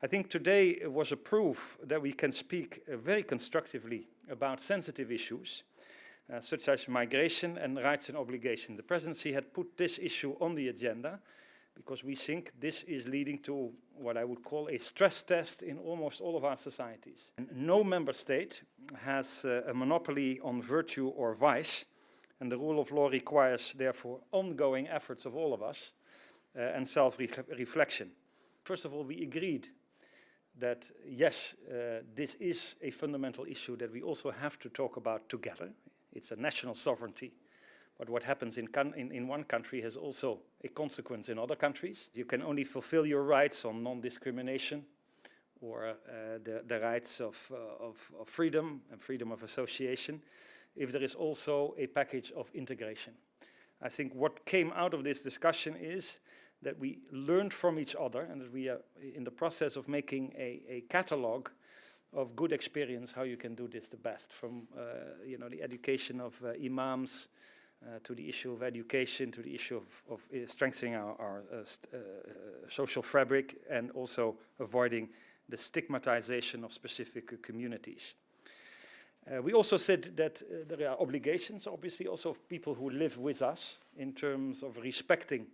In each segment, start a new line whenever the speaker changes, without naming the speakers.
I think today was a proof that we can speak very constructively about sensitive issues, such as migration and rights and obligations. The presidency had put this issue on the agenda because we think this is leading to what I would call a stress test in almost all of our societies. And no member state has a monopoly on virtue or vice, and the rule of law requires, therefore, ongoing efforts of all of us and self-reflection. First of all, we agreed that, yes, this is a fundamental issue that we also have to talk about together. It's a national sovereignty. But what happens in one country has also a consequence in other countries. You can only fulfill your rights on non-discrimination or the rights of freedom and freedom of association if there is also a package of integration. I think what came out of this discussion is that we learned from each other and that we are in the process of making a catalog of good experience how you can do this the best, from the education of imams, to the issue of education, to the issue of strengthening our social fabric, and also avoiding the stigmatization of specific communities. We also said that there are obligations, obviously, also of people who live with us in terms of respecting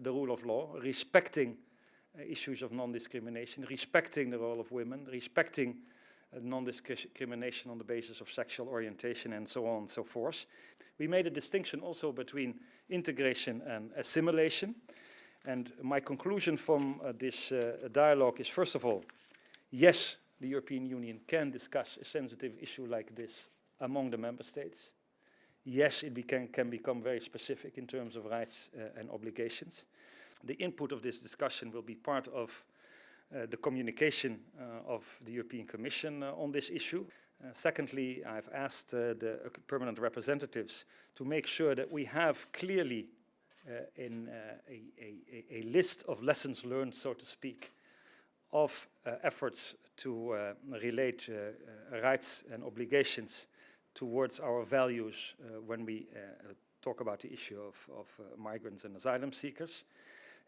the rule of law, respecting issues of non-discrimination, respecting the role of women, respecting non-discrimination on the basis of sexual orientation, and so on and so forth. We made a distinction also between integration and assimilation. And my conclusion from this dialogue is, first of all, yes, the European Union can discuss a sensitive issue like this among the member states. Yes, it can become very specific in terms of rights and obligations. The input of this discussion will be part of the communication of the European Commission on this issue. Secondly, I've asked the permanent representatives to make sure that we have clearly a list of lessons learned, so to speak, of efforts to relate rights and obligations towards our values when we talk about the issue of migrants and asylum seekers.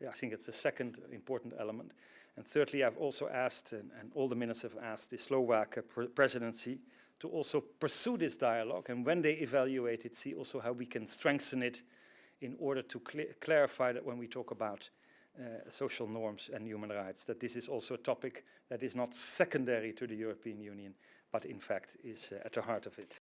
I think it's the second important element. And thirdly, I've also asked, and all the ministers have asked, the Slovak presidency to also pursue this dialogue, and when they evaluate it, see also how we can strengthen it in order to clarify that when we talk about social norms and human rights, that this is also a topic that is not secondary to the European Union, but in fact is at the heart of it.